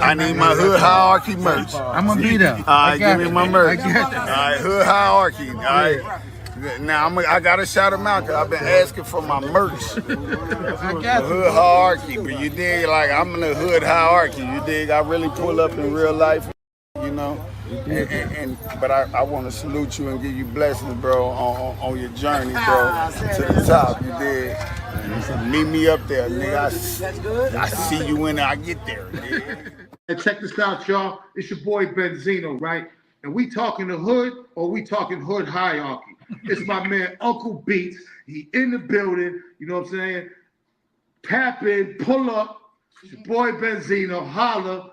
I need my hood hierarchy merch. I'm gonna be there. All right, give me my merch. I got All right, hood hierarchy. All right. Now I gotta shout him out because I've been asking for my merch. I got Hood hierarchy, but you dig? Like I'm in the hood hierarchy. You dig? I really pull up in real life, you know. But I want to salute you and give you blessings, bro, on your journey, bro, to the top. You dig? Meet me up there, nigga. I see you when I get there. And check this out, y'all. It's your boy Benzino, right? And we talking the hood or we talking hood hierarchy? It's my man Uncle Beats. He in the building. You know what I'm saying? Tap in, pull up. It's your boy Benzino. Holla.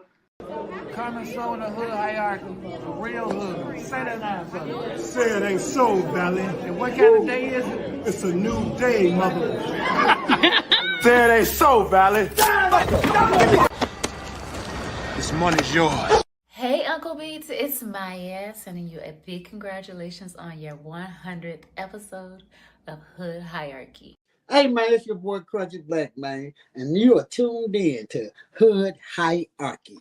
Coming show in the hood hierarchy, the real hood. Say that now, brother. Say it ain't so, Valley. And what kind of day is it? It's a new day, mother. Say it ain't so, Valley. This money's yours. Hey Uncle Beats, it's Maya sending you a big congratulations on your 100th episode of Hood Hierarchy. Hey man, it's your boy Crunchy Black, man, and you are tuned in to Hood Hierarchy.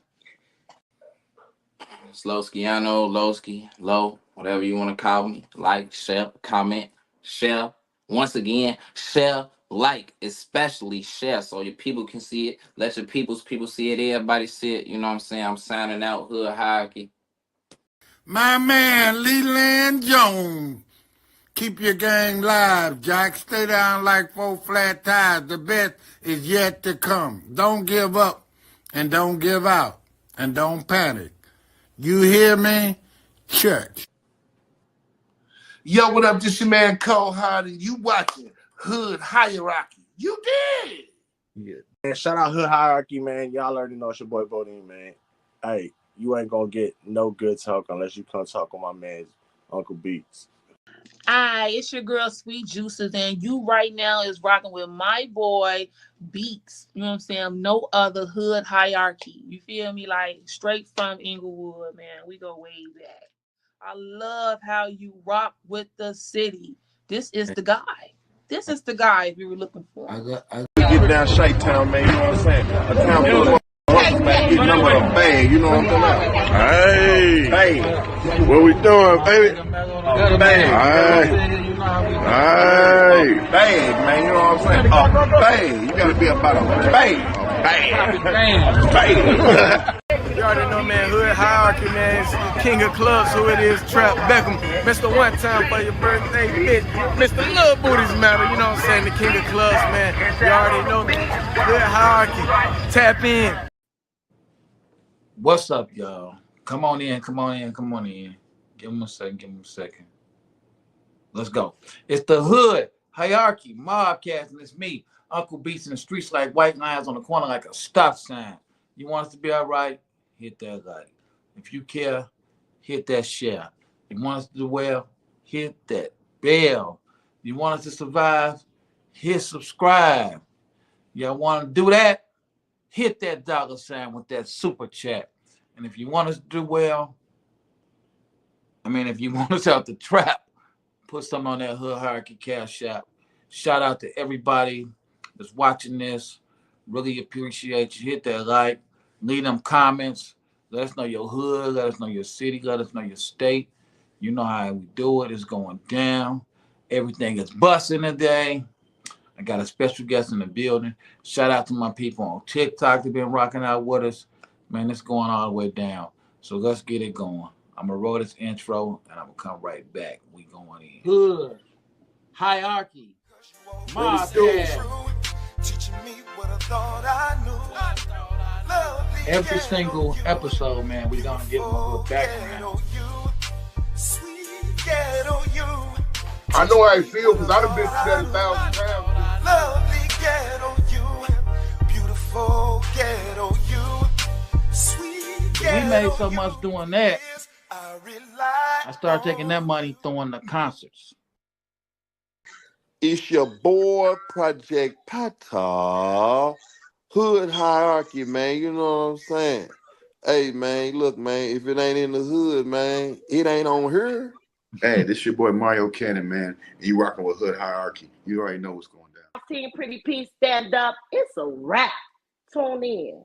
It's Loskiano, Lowski, Low, whatever you want to call me. Like, share, comment, share. Once again, share, like, especially share so your people can see it. Let your people see it. Everybody see it. You know what I'm saying? I'm signing out Hood Hierarchy. My man, Leland Jones. Keep your gang live, Jack. Stay down like 4 flat tires. The best is yet to come. Don't give up and don't give out and don't panic. You hear me? Church. Yo, what up? This your man Cole Hardy. You watching Hood Hierarchy. You did. Yeah. And shout out Hood Hierarchy, man. Y'all already know it's your boy Voting, man. Hey, you ain't gonna get no good talk unless you come talk with my man Uncle Beats. Hi, it's your girl Sweet Juices, and you right now is rocking with my boy Beats. You know what I'm saying? No other Hood Hierarchy. You feel me? Like straight from Inglewood, man. We go way back. I love how you rock with the city. This is the guy. This is the guy if you were looking for. Get down Shite Town, man. You know what I'm saying? A town full of man, get number a bag. You know what I'm talking about? Hey, what we doing, baby? Bag. Hey, bag, man. You know what I'm saying? A bag. You gotta be about a bag. Bag. You already know, man, Hood Hierarchy, man. It's King of Clubs, who it is, Trap Beckham. Mr. One Time for your birthday, bitch. Mr. Lil Booties Matter, you know what I'm saying? The King of Clubs, man. You already know me. Hood Hierarchy. Tap in. What's up, y'all? Come on in. Give them a second. Let's go. It's the Hood Hierarchy Mobcast, and it's me, Uncle Beats, in the streets like white lines on the corner like a stop sign. You want us to be all right? Hit that like. If you care, hit that share. You want us to do well? Hit that bell. You want us to survive? Hit subscribe. Y'all want to do that? Hit that $sign with that super chat. And if you want us to do well, if you want us out the trap, put some on that Hood Hierarchy Cash App. Shout out to everybody that's watching this. Really appreciate you. Hit that like. Leave them comments. Let us know your hood. Let us know your city. Let us know your state. You know how we do it. It's going down. Everything is busting today. I got a special guest in the building. Shout out to my people on TikTok that been rocking out with us. Man, it's going all the way down. So let's get it going. I'm going to roll this intro, and I'm going to come right back. We going in. Hood Hierarchy. Every single episode, man, we going to give them a little background. I know how I feel because I've been through that 1,000 times. Lovely ghetto you, beautiful ghetto you, sweet ghetto. We made so much doing that. I started taking that money, throwing the concerts. It's your boy Project Pata, Hood Hierarchy, man. You know what I'm saying? Hey, man, look, man, if it ain't in the hood, man, it ain't on here. Hey, this your boy Mario Cannon, man. And you rocking with Hood Hierarchy. You already know what's going down. Team Pretty P, stand up. It's a wrap. Tune in.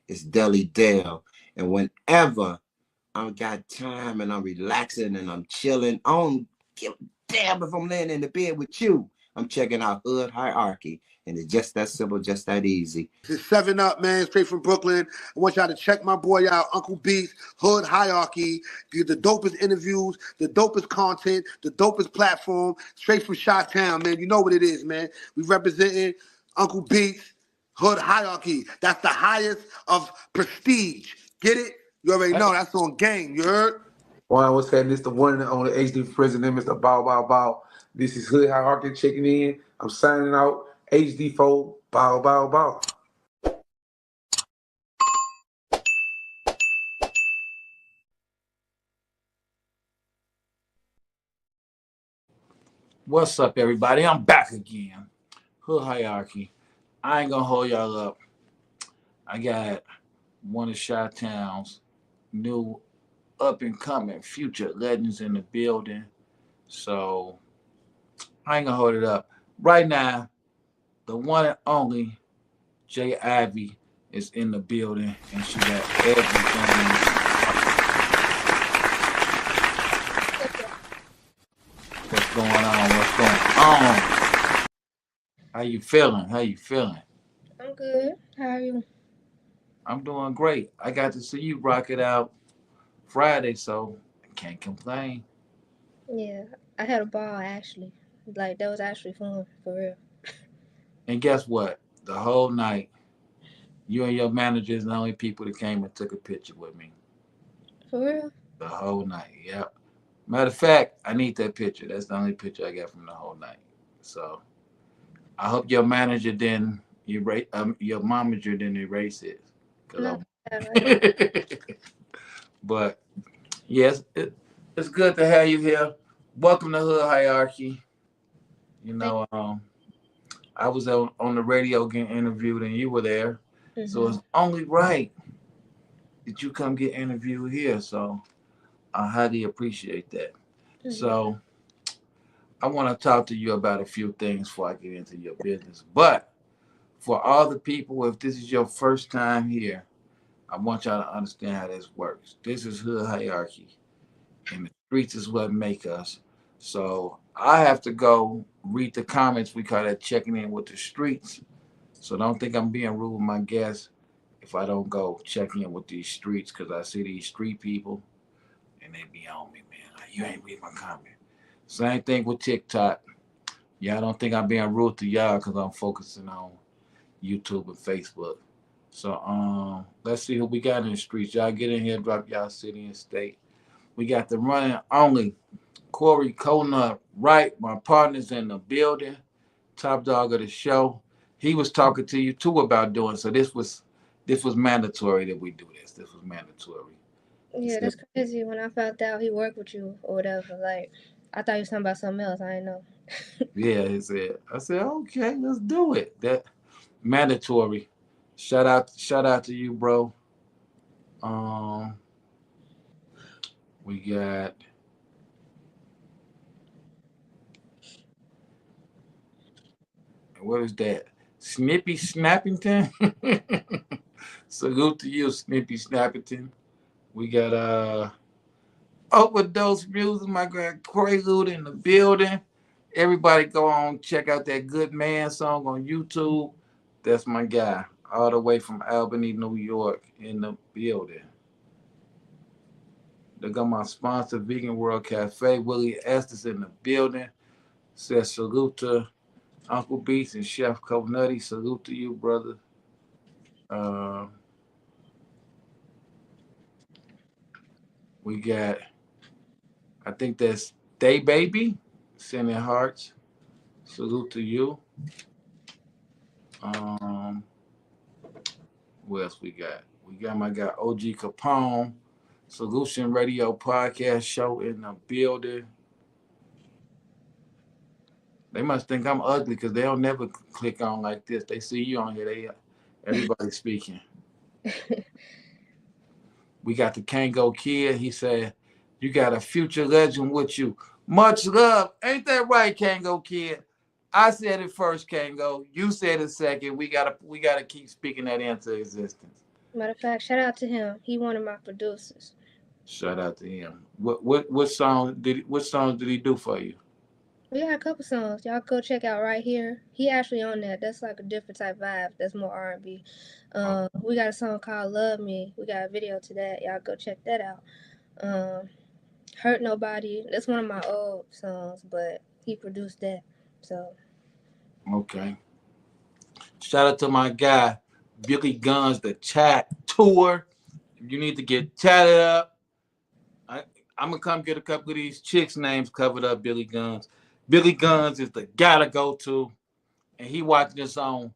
It's Deli Dale. And whenever I got time and I'm relaxing and I'm chilling, I don't give a damn if I'm laying in the bed with you. I'm checking out Hood Hierarchy. And it's just that simple, just that easy. It's 7 Up, man, straight from Brooklyn. I want y'all to check my boy out, Uncle Beats, Hood Hierarchy. Get the dopest interviews, the dopest content, the dopest platform, straight from Chi-Town, man. You know what it is, man. We representing Uncle Beats, Hood Hierarchy. That's the highest of prestige. Get it? You already know. That's on game. You heard? Well, what's happening? It's the one and only HD president, Mr. Bow Bow Bow. This is Hood Hierarchy checking in. I'm signing out. HD4, Bow Bow Bow. What's up, everybody? I'm back again. Hood Hierarchy. I ain't gonna hold y'all up. I got one of Chi-Town's new up and coming future legends in the building. So I ain't gonna hold it up. Right now, the one and only Jae Ivlie is in the building, and she got everything. What's going on? What's going on? How you feeling? How you feeling? I'm good. How are you? I'm doing great. I got to see you rock it out Friday, so I can't complain. Yeah, I had a ball actually. Like that was actually fun for real. And guess what? The whole night, you and your manager is the only people that came and took a picture with me. For real? The whole night, yep. Matter of fact, I need that picture. That's the only picture I got from the whole night. So I hope your manager didn't erase, your momager didn't erase it. No, But yes, it's good to have you here. Welcome to Hood Hierarchy. You know, I was on the radio getting interviewed and you were there. So it's only right that you come get interviewed here. So I highly appreciate that. So I want to talk to you about a few things before I get into your business. But for all the people, if this is your first time here, I want y'all to understand how this works. This is Hood Hierarchy. And the streets is what make us. So I have to go read the comments. We call that checking in with the streets. So don't think I'm being rude with my guests if I don't go check in with these streets, because I see these street people and they be on me, man. Like, you ain't read my comment. Same thing with TikTok. Y'all don't think I'm being rude to y'all because I'm focusing on YouTube and Facebook. So let's see who we got in the streets. Y'all get in here, drop y'all city and state. We got the running only Corey Conut Wright. My partner's in the building. Top dog of the show. He was talking to you too about doing so. This was mandatory that we do this. This was mandatory. Yeah, that's crazy. When I found out he worked with you or whatever, like I thought he was talking about something else. I didn't know. Yeah, he said. I said, okay, let's do it. That mandatory. Shout out to you, bro. We got what is that? Snippy Snappington. Salute to you, Snippy Snappington. We got Overdose Music, my grand Quaalude in the building. Everybody go on, check out that Good Man song on YouTube. That's my guy, all the way from Albany, New York, in the building. They got my sponsor, Vegan World Cafe. Willie Estes in the building. Says salute to Uncle Beats and Chef Covenutty. Salute to you, brother. We got, I think that's Day Baby, sending hearts. Salute to you. What else we got? We got my guy OG Capone, Solution Radio Podcast Show in the building. They must think I'm ugly because they don't never click on like this. They see you on here. Everybody speaking. We got the Kango Kid. He said, you got a future legend with you. Much love. Ain't that right, Kango Kid? I said it first, Kango. You said it second. We gotta keep speaking that into existence. Matter of fact, shout out to him. He one of my producers. Shout out to him. What songs did he do for you? We got a couple songs. Y'all go check out right here. He actually on that. That's like a different type vibe. That's more R&B. We got a song called Love Me. We got a video to that. Y'all go check that out. Hurt Nobody. That's one of my old songs, but he produced that. So Okay. Shout out to my guy, Billy Guns, the chat tour. If you need to get chatted up, I'm gonna come get a couple of these chicks' names covered up, Billy Guns. Billy Guns is the guy to go to, and he watching this on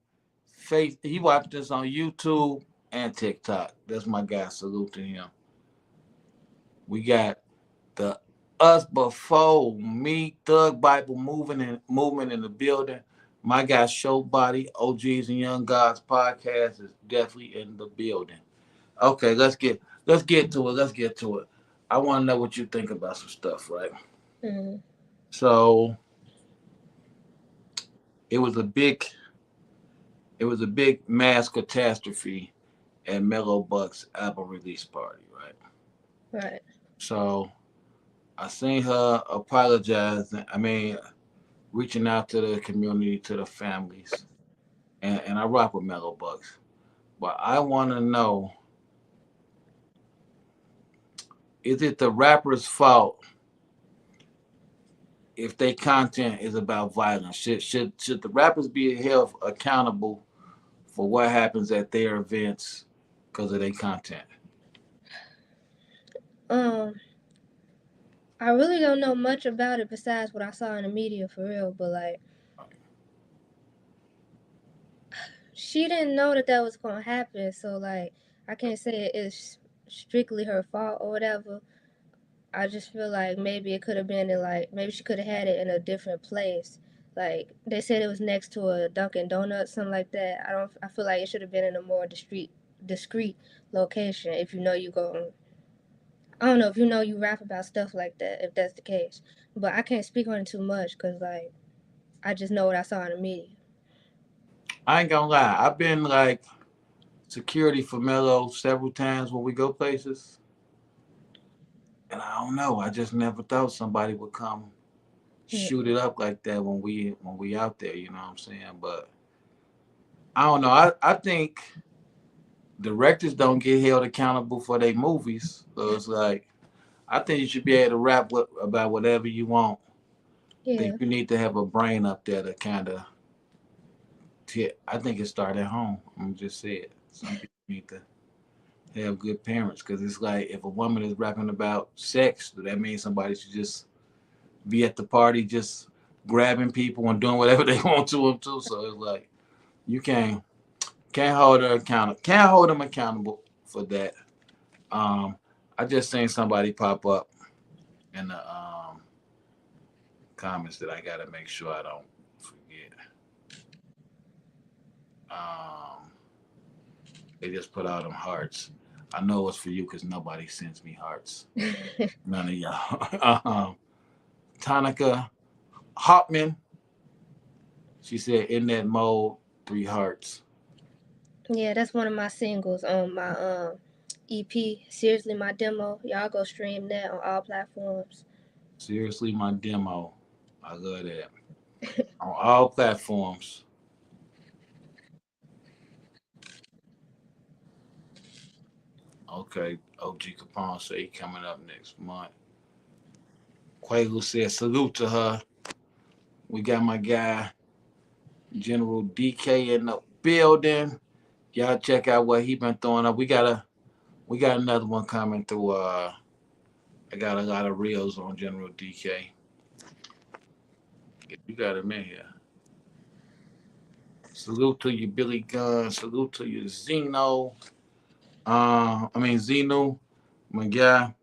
he watching this on YouTube and TikTok. That's my guy. Salute to him. We got the Us Before Me Thug Bible movement in the building. My guy Show Body, OGs and Young Gods podcast is definitely in the building. Okay, let's get to it. Let's get to it. I want to know what you think about some stuff, right? mm-hmm. So it was a big mass catastrophe at Mello Buckz album release party, right? Right. So I seen her apologizing. I mean, reaching out to the community, to the families, and I rock with Mello Buckz. But I want to know: is it the rapper's fault if their content is about violence? Should the rappers be held accountable for what happens at their events because of their content? I really don't know much about it besides what I saw in the media for real, but like she didn't know that was gonna happen, so like I can't say it's strictly her fault or whatever. I just feel like maybe it could have been in like maybe she could have had it in a different place. Like they said it was next to a Dunkin' Donuts, something like that. I feel like it should have been in a more discreet location if you know you go. I don't know if you know you rap about stuff like that if that's the case, but I can't speak on it too much because like I just know what I saw in the media. I ain't gonna lie. I've been like security for Mello several times when we go places, and I don't know. I just never thought somebody would come shoot it up like that when we out there. You know what I'm saying? But I don't know. I think directors don't get held accountable for their movies. So it's like I think you should be able to rap about whatever you want. I think you need to have a brain up there to kind of. I think it started at home. I'm gonna just say it. Some people need to have good parents because it's like if a woman is rapping about sex, that means somebody should just be at the party just grabbing people and doing whatever they want to them too. So it's like you can't hold her accountable. Can't hold them accountable for that. I just seen somebody pop up in the comments that I gotta make sure I don't forget. They just put out them hearts. I know it's for you because nobody sends me hearts. None of y'all. Tonica Hopman. She said, "In that mode, 3 hearts." Yeah, that's one of my singles on my EP. Seriously, my demo. Y'all go stream that on all platforms. Seriously, my demo. I love that. On all platforms. Okay, OG Capone say he coming up next month. Quaalude said, "Salute to her." We got my guy General DK in the building. Y'all check out what he been throwing up. We got another one coming through. I got a lot of reels on General DK. You got him in here. Salute to you, Billy Gunn. Salute to you, Zeno. Zeno, my guy.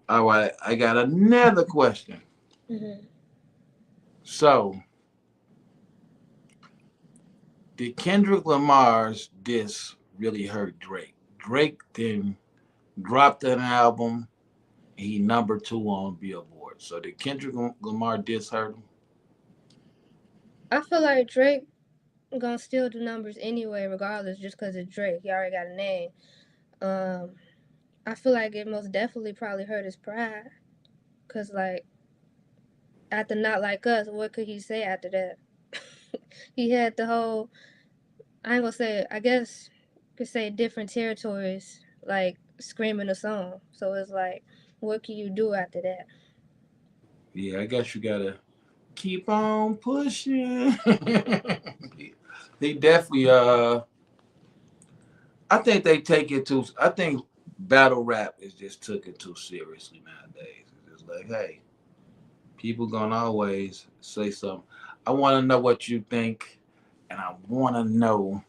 All right, I got another question. So, did Kendrick Lamar's diss really hurt Drake? Drake then dropped an album. He #2 on Billboard. So did Kendrick Lamar diss hurt him? I feel like Drake gonna still do numbers anyway, regardless, just because it's Drake. He already got a name. I feel like it most definitely probably hurt his pride. Cause like after Not Like Us, what could he say after that? He had the whole, I ain't gonna say it, I guess you could say different territories like screaming a song. So it's like, what can you do after that? Yeah, I guess you gotta keep on pushing. He definitely I think they take it too. I think battle rap is just took it too seriously nowadays. It's just like, hey, people gonna always say something. I want to know what you think, and I want to know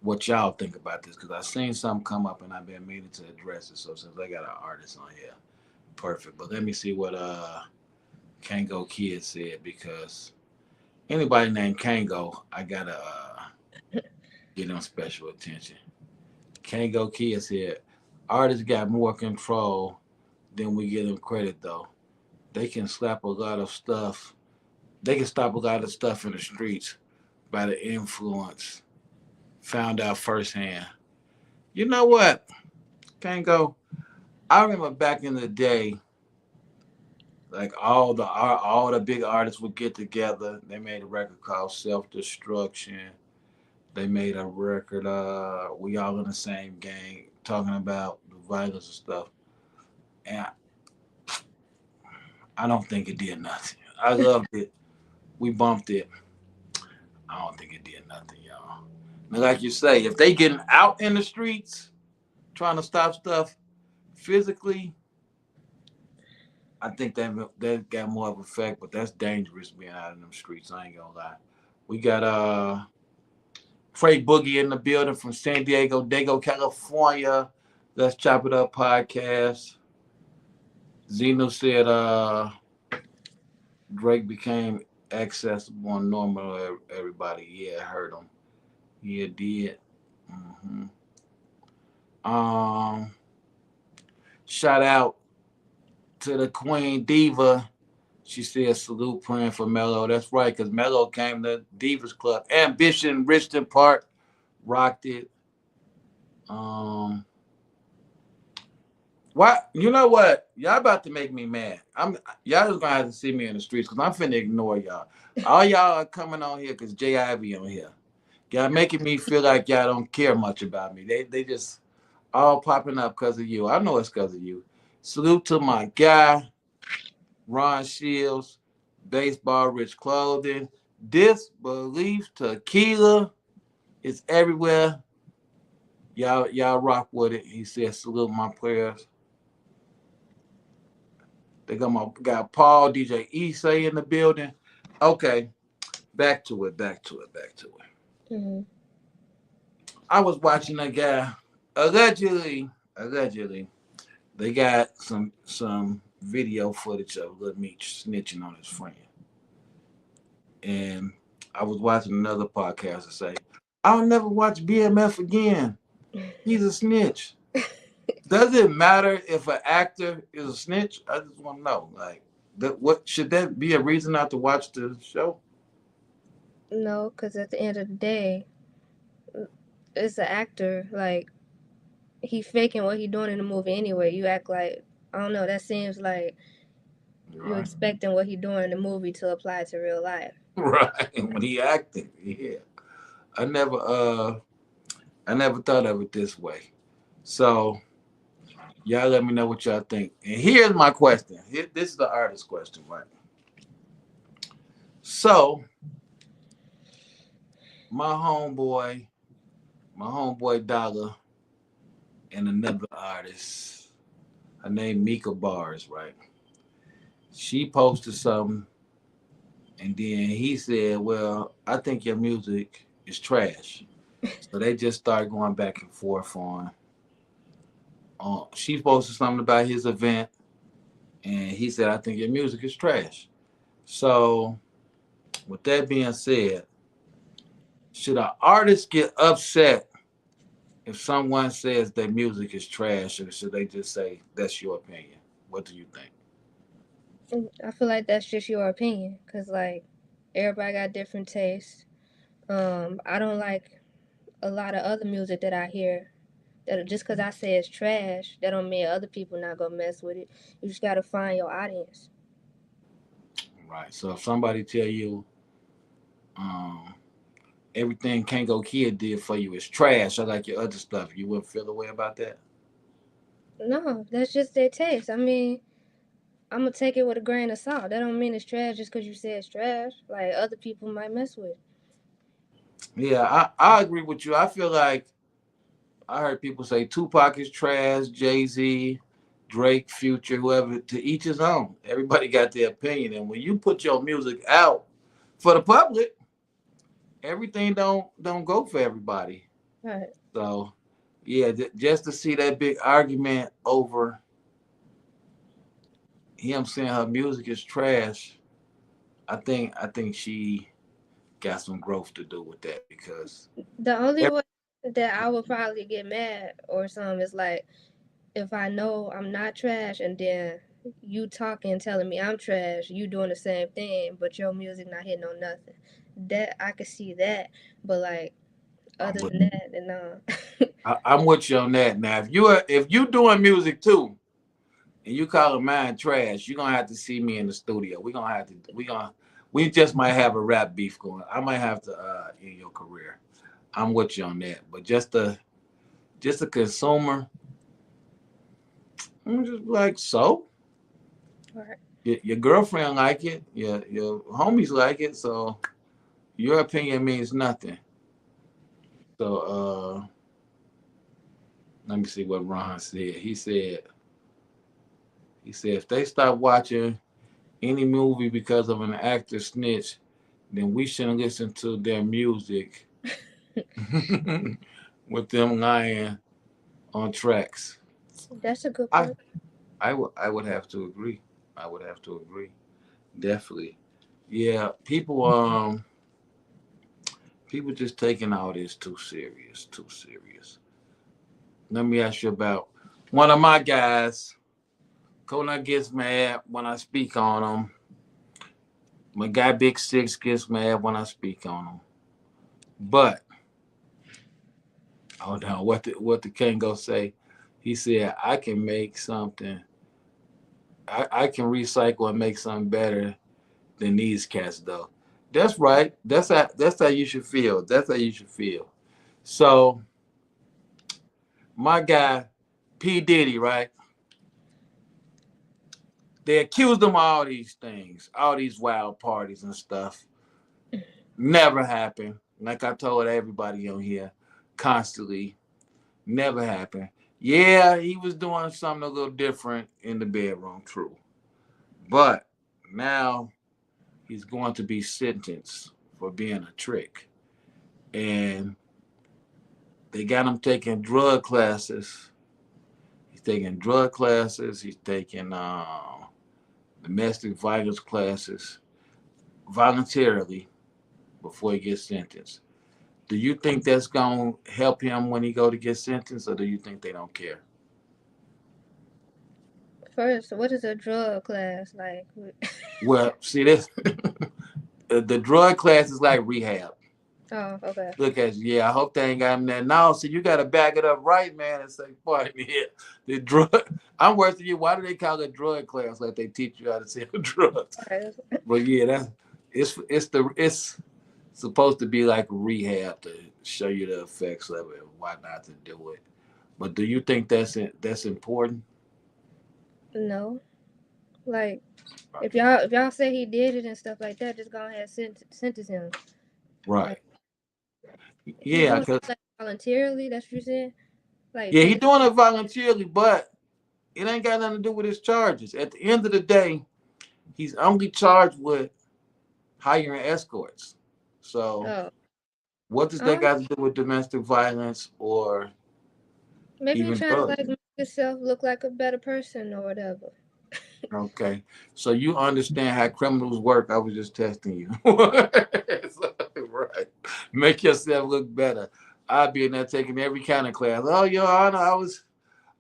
what y'all think about this because I seen something come up and I've been meaning to address it. So since I got an artist on here, perfect. But let me see what Kango Kid said because anybody named Kango, I gotta get them special attention. Kango Kid said, artists got more control than we give them credit though. They can slap a lot of stuff. They can stop a lot of stuff in the streets by the influence found out firsthand. You know what, Kango? I remember back in the day, like all the big artists would get together. They made a record called Self Destruction. They made a record, We All in the Same Gang, talking about the violence and stuff. And I don't think it did nothing. I loved it. We bumped it. I don't think it did nothing, y'all. Now, like you say, if they getting out in the streets trying to stop stuff physically, I think that got more of an effect. But that's dangerous being out in them streets. I ain't gonna lie. We got Frank Boogie in the building from San Diego, California. Let's Chop It Up podcast. Zeno said Drake became accessible and normal to everybody. Yeah, I heard him. Yeah, did. hmm Um, Shout out to the Queen Diva. She said salute praying for Mello. That's right, because Mello came to Divas Club. Ambition, Richton Park, rocked it. Um, What you know what? Y'all about to make me mad. Y'all just gonna have to see me in the streets because I'm finna ignore y'all. All y'all are coming on here because Jae Ivlie on here. Y'all making me feel like y'all don't care much about me. They just all popping up because of you. I know it's because of you. Salute to my guy, Ron Shields, Baseball Rich Clothing, Disbelief Tequila. It's everywhere. Y'all rock with it. He said salute my players. They got Paul, DJ Issei in the building. Okay, back to it. Hmm. I was watching a guy. Allegedly, they got some video footage of Lil Meech snitching on his friend, and I was watching another podcast and say, "I'll never watch BMF again. He's a snitch." Does it matter if an actor is a snitch? I just want to know, like, what should that be a reason not to watch the show? No, because at the end of the day, it's an actor. Like, he faking what he doing in the movie anyway. You act like, I don't know, that seems like you Right. expecting what he doing in the movie to apply to real life. Right. When he acting. Yeah. I never I never thought of it this way. So y'all let me know what y'all think. And here's my question. This is the artist question, right? So my homeboy, Dollar and another artist, her name Mika Bars, right? She posted something and then he said, well, I think your music is trash. So they just started going back and forth on. She posted something about his event, and he said, "I think your music is trash." So, with that being said, should an artist get upset if someone says their music is trash, or should they just say that's your opinion? What do you think? I feel like that's just your opinion, cause like everybody got different tastes. I don't like a lot of other music that I hear. That just because I say it's trash, that don't mean other people not gonna mess with it. You just gotta find your audience. Right. So if somebody tell you um, everything Kango Kid did for you is trash, I like your other stuff, you wouldn't feel the way about that? No, that's just their taste. I mean, I'm gonna take it with a grain of salt. That don't mean it's trash just because you say it's trash. Like other people might mess with it. Yeah, I agree with you. I feel like I heard people say Tupac is trash, Jay-Z, Drake, Future, whoever, to each his own. Everybody got their opinion. And when you put your music out for the public, everything don't go for everybody. Right. So yeah, just to see that big argument over him saying her music is trash, I think she got some growth to do with that because The only way that I would probably get mad or something is like if I know I'm not trash and then you talking telling me I'm trash, you doing the same thing, but your music not hitting on nothing. That I could see that, but like I'm other with, than that, then no. I'm with you on that. Now, if you doing music too, and you calling mine trash, you're gonna have to see me in the studio. We just might have a rap beef going. I might have to end your career. I'm with you on that. But just a consumer, I'm just like so. Right. Your girlfriend like it, your homies like it, so your opinion means nothing. So let me see what Ron said. He said if they stop watching any movie because of an actor snitch, then we shouldn't listen to their music with them lying on tracks. That's a good I point. I would have to agree. I would have to agree. Definitely. Yeah, people just taking all this too serious, too serious. Let me ask you about one of my guys. Kona gets mad when I speak on him. My guy Big Six gets mad when I speak on him. But hold on, what the Kango say? He said I can make something. I can recycle and make something better than these cats though. That's right. That's how you should feel. That's how you should feel. So my guy P Diddy, right? They accused him of all these things, all these wild parties and stuff. Never happened. Like I told everybody on here constantly, never happened. Yeah, he was doing something a little different in the bedroom, true. But now he's going to be sentenced for being a trick. And they got him taking drug classes. He's taking drug classes. He's taking domestic violence classes voluntarily before he gets sentenced. Do you think that's going to help him when he go to get sentenced, or do you think they don't care? First, what is a drug class like? Well, see this, the drug class is like rehab. Oh, okay. Look at you. Yeah, I hope they ain't got him there. No, so you got to back it up right, man, and say, pardon me here. The drug, I'm worse than you. Why do they call it drug class like they teach you how to sell drugs? Right. But yeah, it's supposed to be like rehab to show you the effects of it and why not to do it. But do you think that's important? No. Like if y'all say he did it and stuff like that, just go ahead and sentence him. Right. He Yeah, doing because it like voluntarily. That's what you said. Like yeah, he taking. doing it voluntarily, but it ain't got nothing to do with his charges. At the end of the day, he's only charged with hiring escorts. So Oh. what does that got to do with domestic violence or Maybe he even trying to drugs? like make himself look like a better person or whatever. Okay. So you understand how criminals work. I was just testing you. Right. Make yourself look better. I'd be in there taking every kind of class. Oh, Your Honor,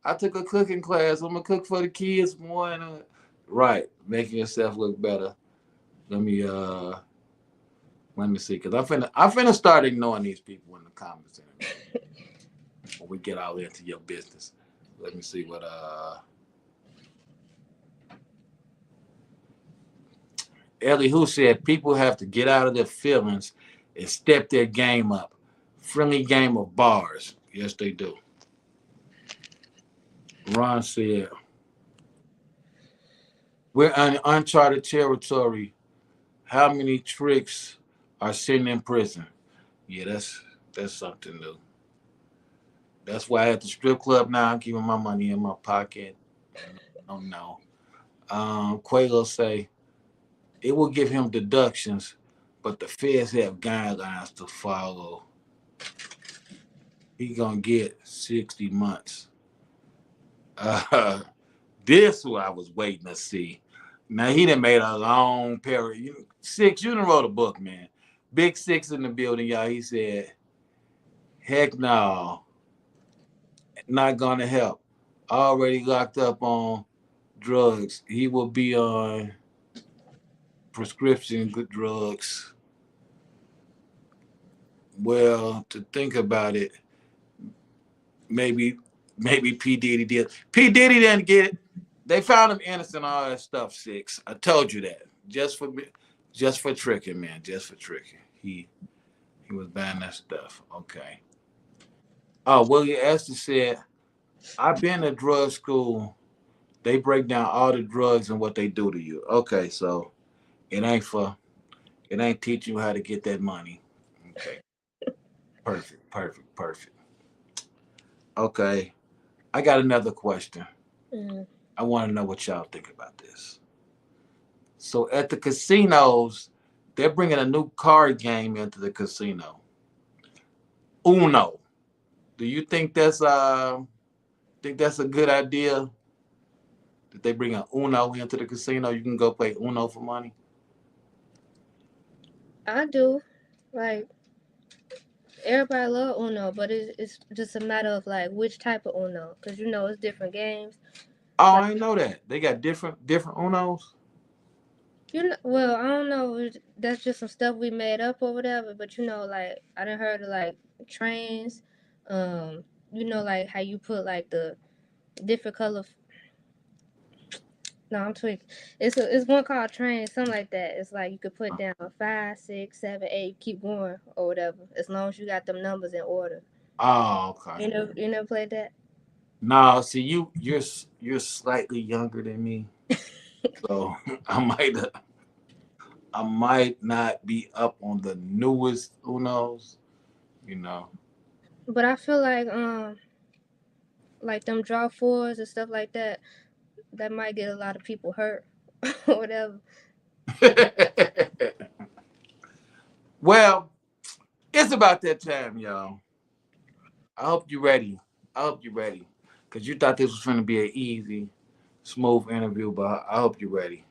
I took a cooking class. I'm gonna cook for the kids more and right. Making yourself look better. Let me see, because I'm finna start ignoring these people in the comments. when we get all into your business. Let me see what Ellie Who said people have to get out of their feelings and step their game up. Friendly game of bars. Yes, they do. Ron said, we're in uncharted territory. How many tricks are sitting in prison? Yeah, that's something new. That's why at the strip club now I'm keeping my money in my pocket. Oh no. Quavo say it will give him deductions, but the feds have guidelines to follow. He gonna get 60 months. Uh, this what I was waiting to see. Now he done made a long period. Six, you done wrote a book, man. Big Six in the building, y'all. He said, heck no, not gonna help. Already locked up on drugs. He will be on prescription good drugs. Well, to think about it, maybe P. Diddy did. P. Diddy didn't get it. They found him innocent, all that stuff, Six. I told you that. Just for tricking, man. Just for tricking. He was buying that stuff. Okay. Oh, Willie Esther said, I've been to drug school. They break down all the drugs and what they do to you. Okay, so it ain't teaching you how to get that money. Okay. Perfect. Okay. I got another question. Mhm. I want to know what y'all think about this. So at the casinos, they're bringing a new card game into the casino. Uno. Do you think that's a good idea? That they bring a Uno into the casino? You can go play Uno for money. I do. Like everybody love Uno, but it's just a matter of like which type of Uno, cause you know it's different games. Oh, Like I know that. They got different Unos. you know, well I don't know. That's just some stuff we made up or whatever. But you know, like I done heard of like trains. Um, you know, like how you put like the different color. No, I'm tweaking. It's one called train, something like that. It's like you could put down 5, 6, 7, 8, keep going or whatever, as long as you got them numbers in order. Oh, okay. You never played that? Nah, see you're slightly younger than me, so I might not be up on the newest Unos. You know. But I feel like them draw fours and stuff like that, that might get a lot of people hurt or whatever. Well, it's about that time, y'all. I hope you're ready. Because you thought this was going to be an easy, smooth interview, but I hope you're ready.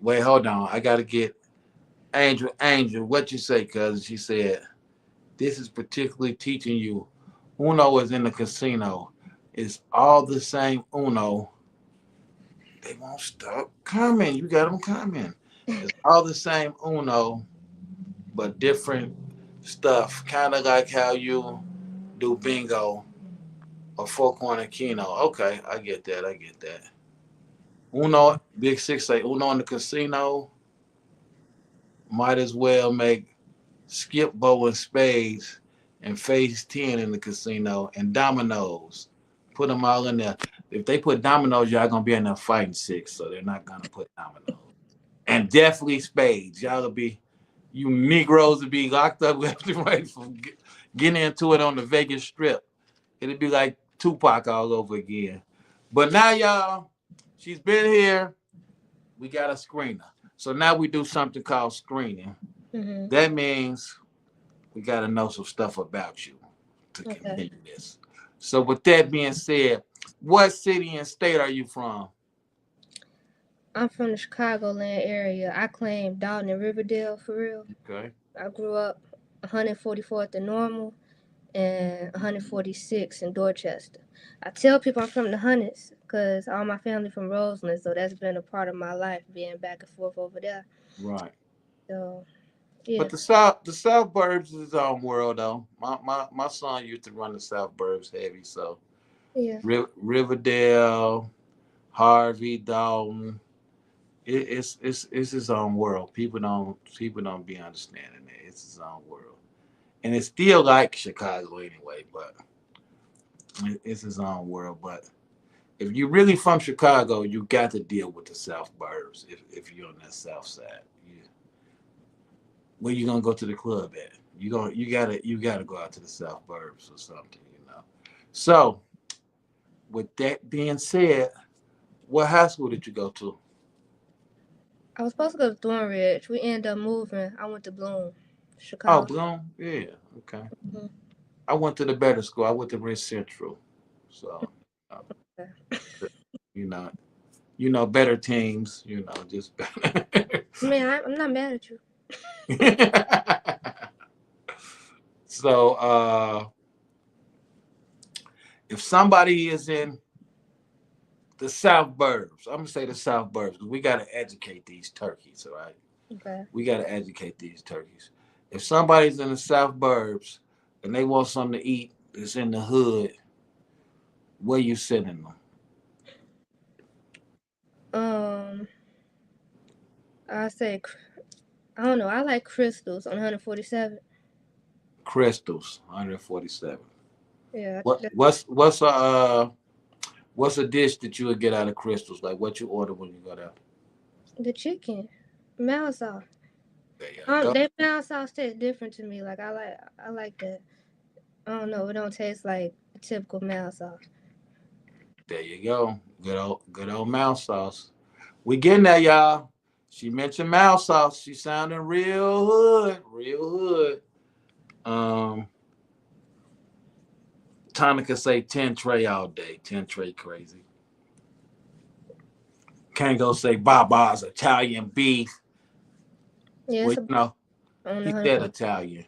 Wait, hold on. I got to get Angel, what you say, cuz? She said, this is particularly teaching you. Uno is in the casino. It's all the same Uno. They won't stop coming. You got them coming. It's all the same Uno, but different stuff. Kind of like how you do bingo or four corner keno. Okay, I get that. Uno, Big Six say Uno in the casino. Might as well make skip bow and spades and phase 10 in the casino and dominoes. Put them all in there. If they put dominoes, y'all gonna be in there fighting six, so they're not gonna put dominoes. And definitely spades. Y'all will be, you Negroes will be locked up left and right from getting into it on the Vegas Strip. It'd be like Tupac all over again. But now, y'all, she's been here. We got a screener. So now we do something called screening. Mhm. That means we got to know some stuff about you to Okay. continue this. So with that being said, what city and state are you from? I'm from the Chicagoland area. I claim Dalton and Riverdale for real. Okay. I grew up 144th and Normal and 146 in Dorchester. I tell people I'm from the hundreds because all my family from Roseland, so that's been a part of my life, being back and forth over there. Right. So Yeah. But the South Burbs is its own world though. My son used to run the South Burbs heavy, so Yeah. Riverdale, Harvey, Dalton. It's its own world. People don't be understanding it. It's its own world, and it's still like Chicago anyway, but it's its own world. But if you're really from Chicago, you got to deal with the South Burbs. If you're on that South Side, where you gonna go to the club at? You gotta go out to the South Burbs or something. So with that being said, what high school did you go to? I was supposed to go to Thornridge. We ended up moving. I went to Bloom, Oh, Chicago. Bloom. Yeah. Okay. Mhm. I went to the better school. I went to Rich Central. So, uh, you know, better teams. Just better. Man, I'm not mad at you. So, if somebody is in the South Burbs, I'm gonna say the South Burbs because we gotta educate these turkeys. All right, Okay. we gotta educate these turkeys. If somebody's in the South Burbs and they want something to eat that's in the hood, where you sending them? I say, I don't know. I like Crystals on 147. Crystals, 147. Yeah, What's a dish that you would get out of Crystals? Like what you order when you go there? the chicken, mouse sauce. There you go. That mouse sauce tastes different to me. Like I like that. I don't know. It don't taste like a typical mouse sauce. There you go. Good old mouse sauce. We getting there, y'all. She mentioned mouse sauce. She sounding real hood, real hood. Um, Tonica say 10 tray all day. 10 tray crazy. Kango say Baba's Italian beef. Yeah, Well, it's on he said 140. Italian,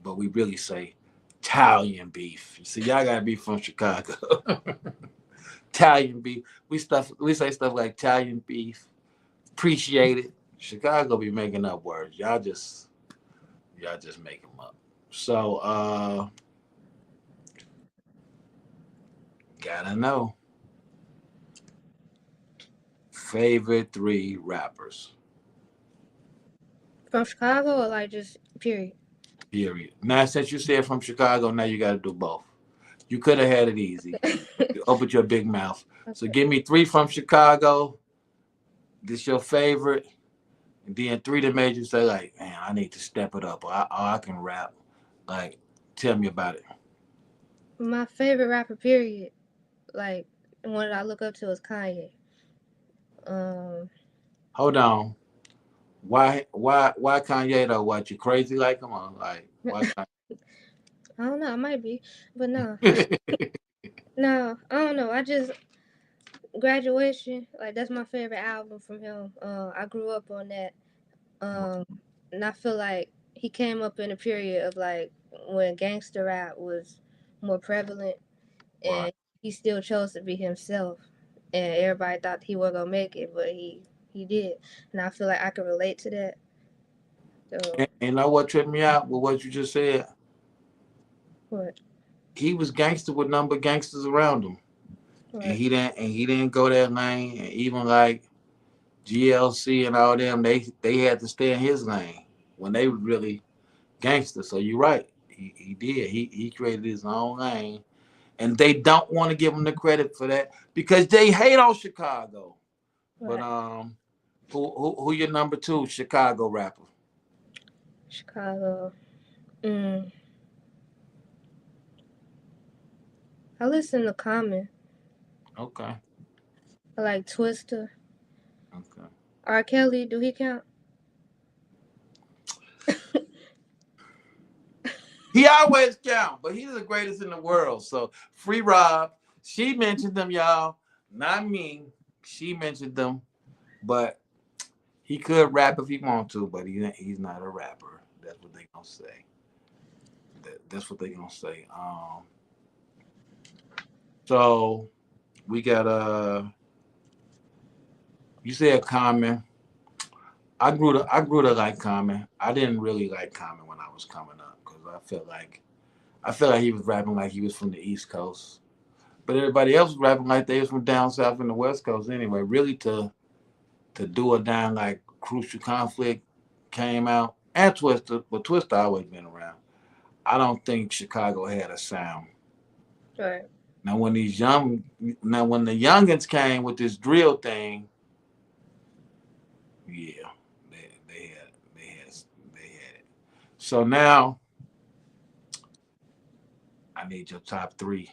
but we really say Italian beef. You see, y'all gotta be from Chicago. Italian beef. We say stuff like Italian beef. Appreciate it. Chicago be making up words. Y'all just make them up. So gotta know. Favorite 3 rappers. From Chicago or like just period? Period. Now since you said from Chicago, now you gotta do both. You could have had it easy. You opened your big mouth. So Okay. give me 3 from Chicago. This your favorite. And then 3 that made you say, like, man, I need to step it up. Or I can rap. Like, tell me about it. My favorite rapper, period. Like the one that I look up to is Kanye. Um, Hold on. Why Kanye though? What, you crazy like him? Or like why I don't know. I might be, but no, Kanye? no. I don't know. I just graduation. Like that's my favorite album from him. I grew up on that. Um, and I feel like he came up in a period of like when gangster rap was more prevalent, Right. and he still chose to be himself. And everybody thought he wasn't gonna make it, but he did. And I feel like I can relate to that. So And know what tripped me out with what you just said? what? He was gangster with number gangsters around him. And What? he didn't go that lane. And even like GLC and all them, they had to stay in his lane when they were really gangster. So you're right. He did. He created his own lane. And they don't want to give him the credit for that because they hate on Chicago. But What? who your number 2 Chicago rapper? Chicago. Mm. I listen to Common. Okay. I like Twister. Okay. R. Kelly, do he count? He always count, but he's the greatest in the world. So Free Rob, she mentioned them, y'all. Not me. She mentioned them, but he could rap if he want to, but he's not a rapper. That's what they gonna say. That's what they gonna say. So we got you said Common. I grew to like Common. I didn't really like Common when I was coming up because I felt like he was rapping like he was from the East Coast, but everybody else was rapping like they was from down south in the West Coast anyway. Really, to do a down like Crucial Conflict came out and Twister, but Twister always been around. I don't think Chicago had a sound. Right. Now when the youngins came with this drill thing, yeah, they had it. So now I need your top three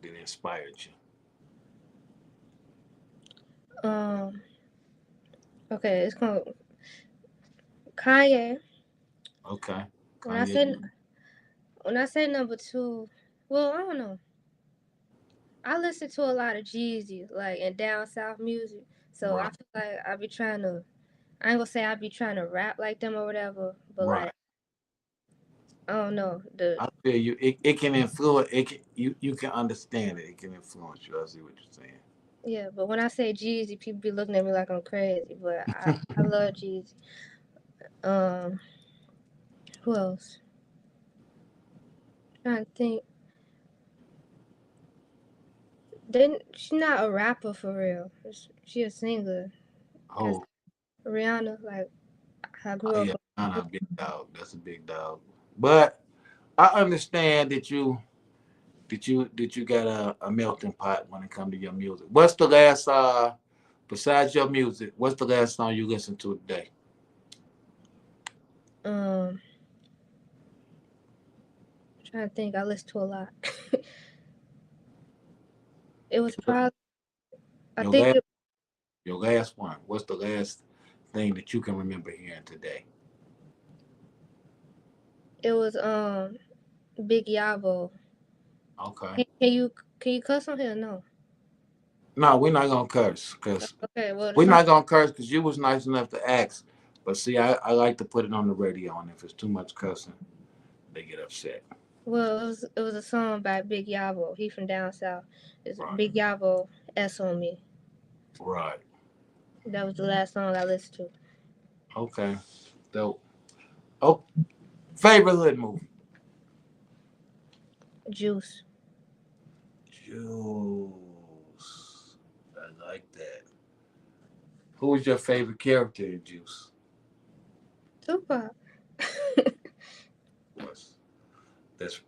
that inspired you. Okay, it's called Kanye. Okay. When I say number two, well, I don't know. I listen to a lot of Jeezy, like and down south music. So I Right. feel like I be trying to. I ain't gonna say I be trying to rap like them or whatever, but Right. like I don't know I feel you. It can influence. You can understand it. It can influence you. I see what you're saying. yeah. But when I say Jeezy, people be looking at me like I'm crazy. But I love Jeezy. Um, who else? Trying to think. Then she not a rapper for real. She a singer. Cause Oh, Rihanna, like I grew yeah, up. not a big dog. That's a big dog. But I understand that you got a melting pot when it comes to your music. What's the last besides your music? What's the last song you listened to today? Um, trying to think. I listen to a lot. It was probably. I Your think last your last one. What's the last thing that you can remember hearing today? it was Big Yabo. Okay. Can you cuss on here? No. No, we're not gonna curse because Okay. Well, the we're song. not gonna curse because you was nice enough to ask. But see, I like to put it on the radio, and if it's too much cussing, they get upset. Well, it was a song by Big Yabo. He from down south. It's Right. Big Yabo S on me. Right. That was the last song I listened to. Okay. Dope. Oh, favorite hood movie. Juice. Juice. I like that. Who was your favorite character in Juice? Tupac. Of course. That's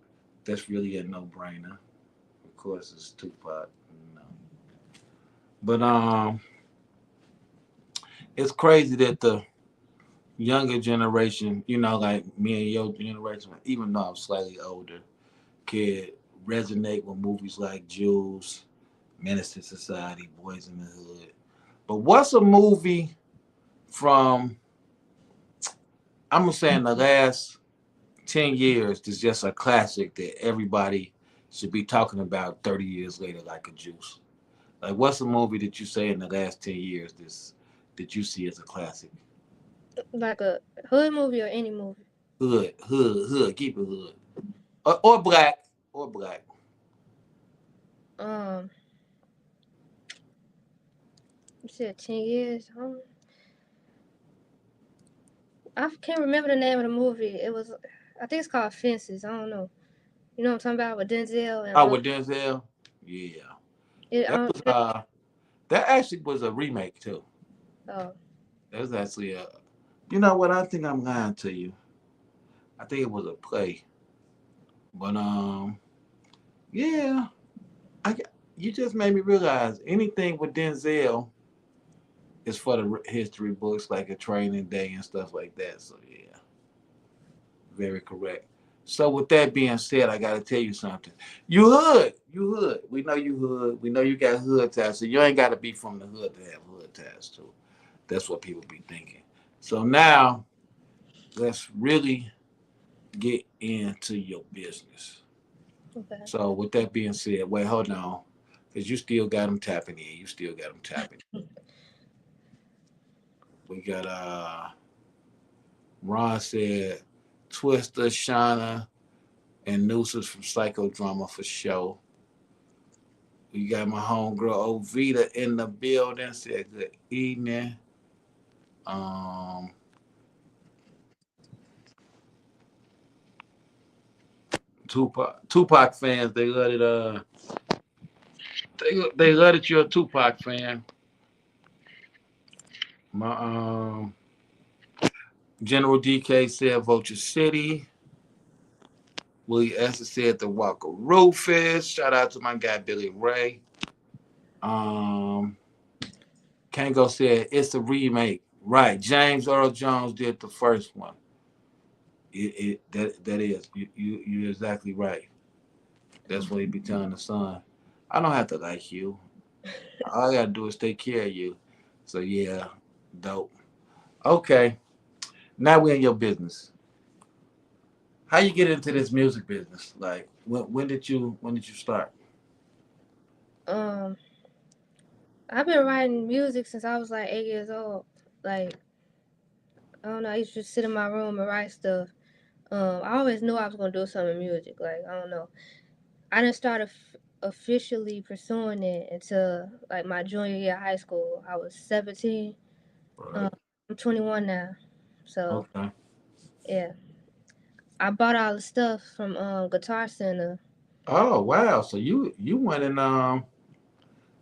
that's really a no-brainer. Of course, it's Tupac. No. But it's crazy that the younger generation, like me and your generation, even though I'm slightly older, could resonate with movies like Juice, Menace to Society, Boys in the Hood. But what's a movie from, I'm gonna say in the last 10 years that's just a classic that everybody should be talking about 30 years later, like a Juice? Like, what's a movie that you say in the last 10 years that you see as a classic? Like a hood movie or any movie. Hood. Keep it hood. Or black. Or black. Um, you said 10 years. I can't remember the name of the movie. It was, I think it's called Fences. I don't know. You know what I'm talking about with Denzel and Oh, with Denzel? Yeah. it. That was that actually was a remake too. Oh, That was actually you know what, I think I'm lying to you. I think it was a play. But yeah. I you just made me realize anything with Denzel is for the history books, like a training day and stuff like that. So yeah, very correct. So with that being said, I gotta tell you something. You hood. We know you hood. We know you got hood ties. So you ain't gotta be from the hood to have hood ties too. That's what people be thinking. So now let's really get into your business. okay. So with that being said, wait, hold on, because you still got them tapping in. You still got them tapping. We got Ron said Twister, Shauna, and Nooses from Psychodrama for show. We got my homegirl Ovita in the building. Said good evening. Tupac fans, they love it. They love that you're a Tupac fan. My General DK said Vulture City. Willie Esther said the Walker Rufus. Shout out to my guy Billy Ray. Kango said it's a remake. Right. James Earl Jones did the first one. That is. You're exactly right. That's what he be telling the son. I don't have to like you. All I gotta do is take care of you. So yeah, dope. Okay. Now we're in your business. How you get into this music business? Like when did you start? I've been writing music since I was like 8 years old. Like, I don't know, I used to just sit in my room and write stuff. I always knew I was gonna do something in music. Like, I don't know. I didn't start officially pursuing it until like my junior year of high school. I was 17. Right. I'm 21 now. So Okay. yeah, I bought all the stuff from Guitar Center. Oh wow. So you went and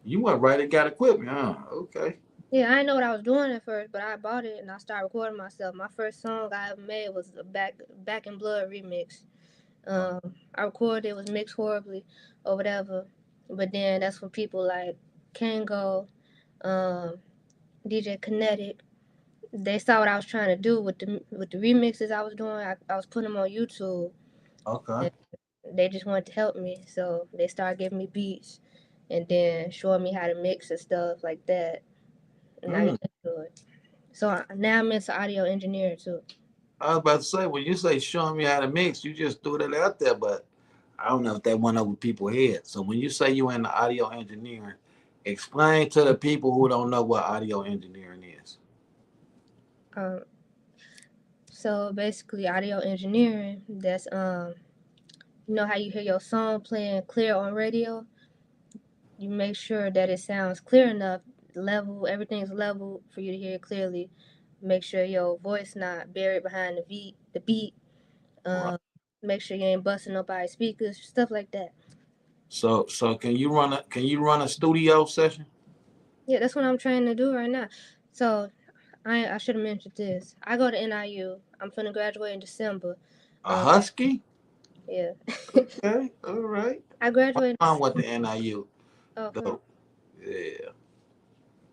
you went right and got equipment, huh? Okay. Yeah, I didn't know what I was doing at first, but I bought it and I started recording myself. My first song I ever made was a Back in Blood remix. I recorded it, was mixed horribly or whatever. But then that's when people like Kango, um, DJ Kinetic, they saw what I was trying to do with the remixes I was doing. I was putting them on YouTube. Okay. And they just wanted to help me, so they started giving me beats and then showing me how to mix and stuff like that. And I got Mm. into it. So now I'm into audio engineering too. I was about to say when you say showing me how to mix, you just threw that out there, but I don't know if that went over people's heads. So when you say you in the audio engineering, explain to the people who don't know what audio engineering is. Um, so basically, audio engineering. That's you know how you hear your song playing clear on radio. You make sure that it sounds clear enough, level, everything's level for you to hear it clearly. Make sure your voice not buried behind the beat. Right. Make sure you ain't busting nobody's speakers, stuff like that. So can you run a studio session? Yeah, that's what I'm trying to do right now. So I should have mentioned this. I go to NIU. I'm finna graduate in December. A husky? Yeah. Okay, all right. I graduate in On with December. the NIU. Oh, for real? Dope. Yeah.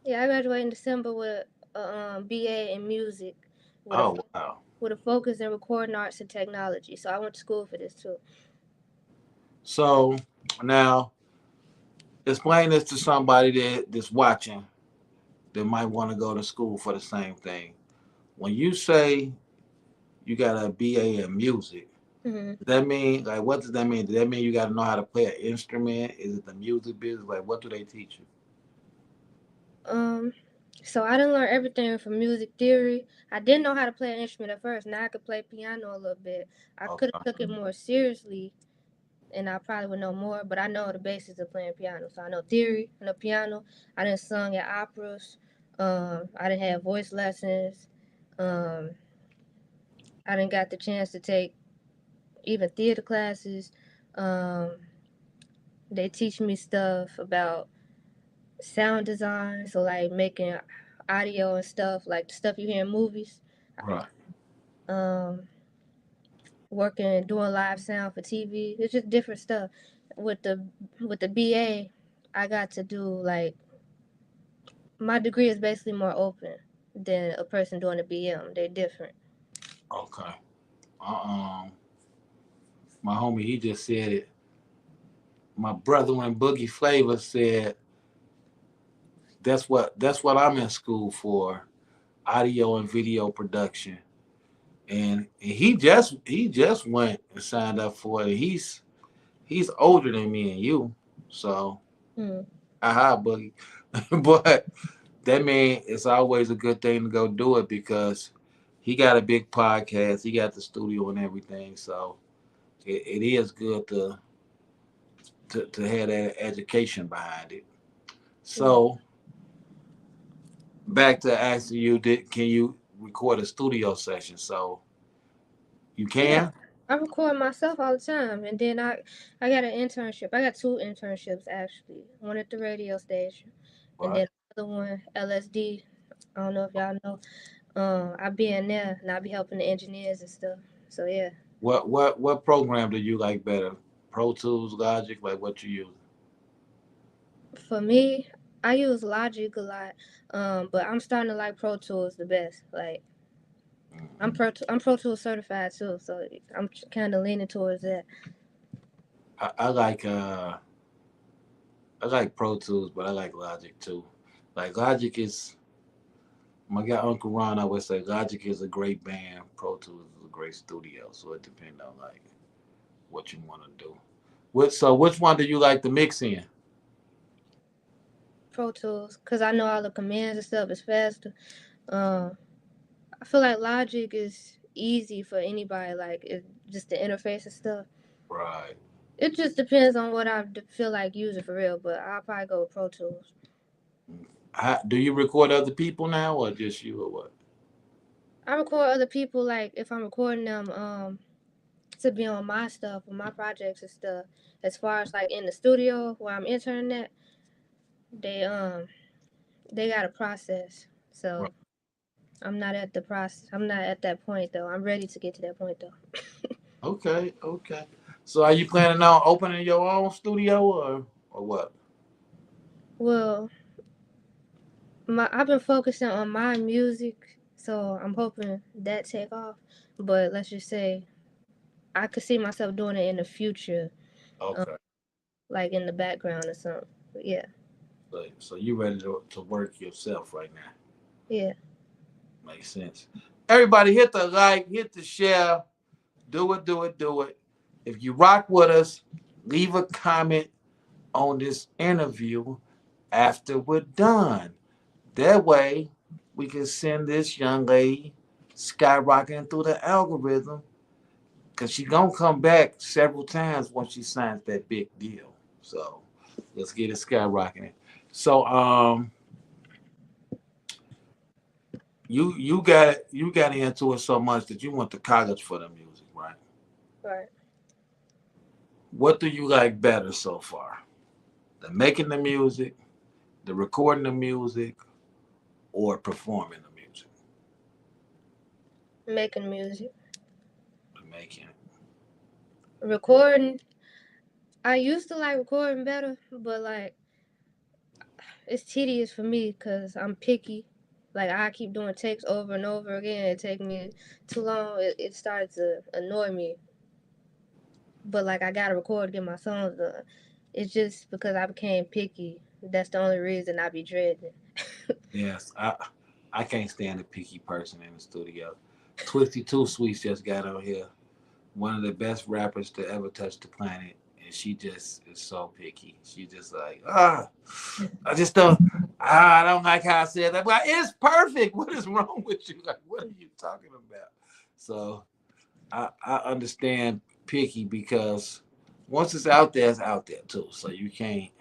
Yeah, I graduate in December with a BA in music with a Oh wow. with a focus in recording arts and technology. So I went to school for this too. So now explain this to somebody that's watching that might want to go to school for the same thing. When you say you got a BA in music, hmm does that mean like what does that mean? Does that mean you got to know how to play an instrument? Is it the music business? Like what do they teach you? Um, so I didn't learn everything from music theory. I didn't know how to play an instrument at first. Now I could play piano a little bit. I could have Okay. took it more seriously, and I probably would know more. But I know the basics of playing piano. So I know theory. I know piano. I didn't sung at operas. I didn't have voice lessons. Um, I didn't got the chance to take even theater classes. Um, they teach me stuff about sound design, so like making audio and stuff, like the stuff you hear in movies. Right. Um, Working doing live sound for TV. It's just different stuff. With the BA, I got to do like my degree is basically more open than a person doing a BM. They're different. Okay. Um, my homie he just said it. My brother in Boogie Flavor said that's what I'm in school for, audio and video production. And he just went and signed up for it. He's older than me and you, so Hmm. aha Boogie. But that means it's always a good thing to go do it because he got a big podcast, he got the studio and everything. So it is good to have that education behind it. Yeah. So back to asking you, can you record a studio session? So you Yeah, can? I record myself all the time, and then I got an internship. I got 2 internships actually. One at the radio station, and Right. then another one LSD. I don't know if y'all know. I be in there and I be helping the engineers and stuff. So yeah. What program do you like better? Pro Tools, Logic, like what you use? For me, I use Logic a lot, but I'm starting to like Pro Tools the best. Like I'm Pro Tools certified too, so I'm kind of leaning towards that. I like Pro Tools, but I like Logic too. Like Logic is my guy Uncle Ron always say Logic is a great band, Pro Tools is a great studio. So it depends on like what you want to do. Which one do you like to mix in? Pro Tools, cause I know all the commands and stuff is faster. Um, I feel like Logic is easy for anybody. Like it, just the interface and stuff. Right. It just depends on what feel like using for real, but I'll probably go with Pro Tools. Do you record other people now or just you or what? I record other people like if I'm recording them to be on my stuff or my projects and stuff. As far as like in the studio where I'm interning at, they they got a process. Right. So I'm not at the process. I'm not at that point though. I'm ready to get to that point though. Okay, okay. So are you planning on opening your own studio or what? Well, I've been focusing on my music, so I'm hoping that take off. But let's just say I could see myself doing it in the future, um, Okay. like in the background or something. But yeah, So you ready to work yourself right now? yeah. Makes sense. Everybody hit the like, hit the share, do it, do it, do it. If you rock with us, leave a comment on this interview after we're done. That way we can send this young lady skyrocketing through the algorithm because she's gonna come back several times once she signs that big deal. So let's get it skyrocketing. So you got into it so much that you went to college for the music, right? Right. What do you like better so far? The making the music, the recording the music, or performing the music? Making music, The making. recording. I used to like recording better, but like it's tedious for me because I'm picky. Like I keep doing takes over and over again. It take me too long. It started to annoy me. But like I gotta record to get my songs done. It's just because I became picky. That's the only reason I be dreading. Yes, I can't stand a picky person in the studio. Twisty Two Sweets just got on here. One of the best rappers to ever touch the planet, and she just is so picky. She just like I just don't. I don't like how I said that. But it's perfect. What is wrong with you? Like, what are you talking about? So I understand picky because once it's out there too. So you can't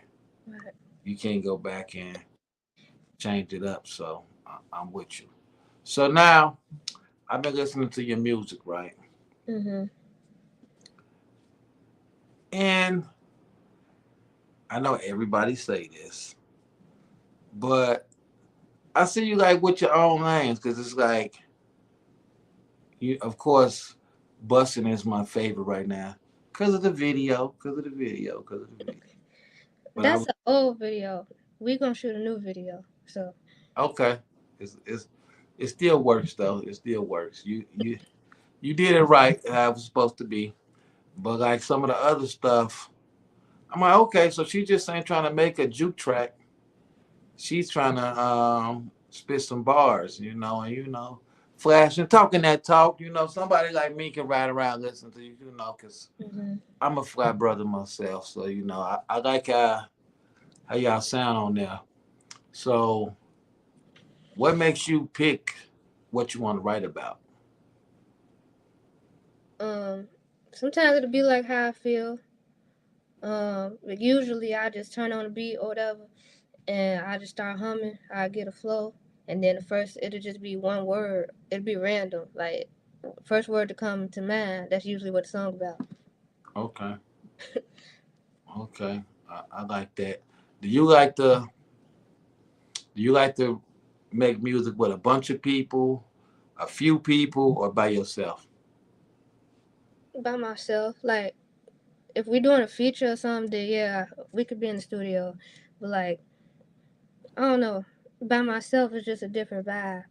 go back and change it up. So I'm with you. So now I've been listening to your music, right? Mhm. And I know everybody say this, but I see you like with your own lanes because it's like you. Of course, busting is my favorite right now because of the video, because of the video, because of the video. But I That's an old video. We gonna shoot a new video. So okay. It's it still works though. It still works. You did it right how it was supposed to be. But like some of the other stuff, I'm like, okay, so she just ain't trying to make a juke track. She's trying to spit some bars, flash and talking that talk. Somebody like me can ride around listen to you, because mhm. I'm a fly brother myself. So I like how y'all sound on there. So what makes you pick what you want to write about? um, sometimes it'll be like how I feel. But usually I just turn on the beat or whatever, and I just start humming. I get a flow, and then the first it'll just be one word. It'll be random. Like first word to come to mind. That's usually what the song about. Okay. Okay. I like that. Do you like to do you like to make music with a bunch of people, a few people, or by yourself? By myself, like if we're doing a feature or something, then yeah, we could be in the studio. But like I don't know, by myself it's just a different vibe.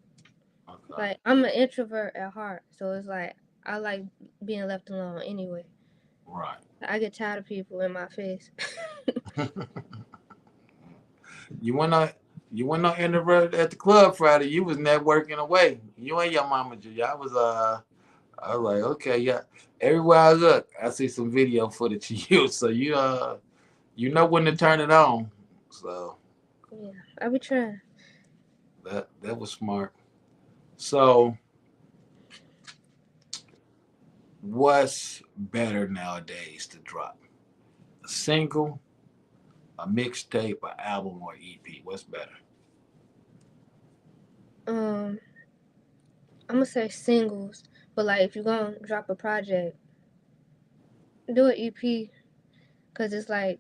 Okay. Like I'm an introvert at heart, so it's like I like being left alone anyway. Right. I get tired of people in my face. You went on you went on introvert at the club Friday. You was networking away. You and your mama G. I was like, okay, yeah. Everywhere I look, I see some video footage of you. So you know when to turn it on. So Yeah, I be trying. that was smart. So what's better nowadays to drop? A single, a mixtape, an album, or EP? What's better? Um, I'm gonna say singles, but like if you're gonna drop a project, do an EP, cause it's like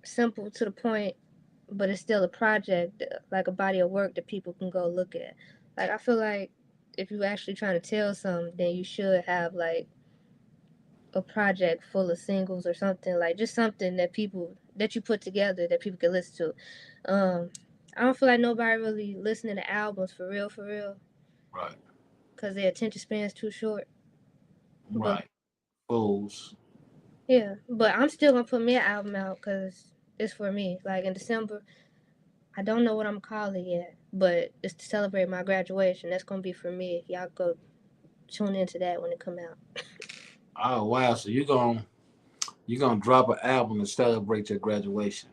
simple to the point, but it's still a project, like a body of work that people can go look at. Like I feel like if you actually trying to tell something, then you should have like a project full of singles or something, like just something that people that you put together that people can listen to. I don't feel like nobody really listening to albums for real, Right. cause their attention span's too short. But Right. Fools. yeah, but I'm still gonna put me an album out because it's for me. Like in December, I don't know what I'm calling yet, but it's to celebrate my graduation. That's gonna be for me. Y'all go tune into that when it come out. Oh wow. So you gonna drop an album to celebrate your graduation.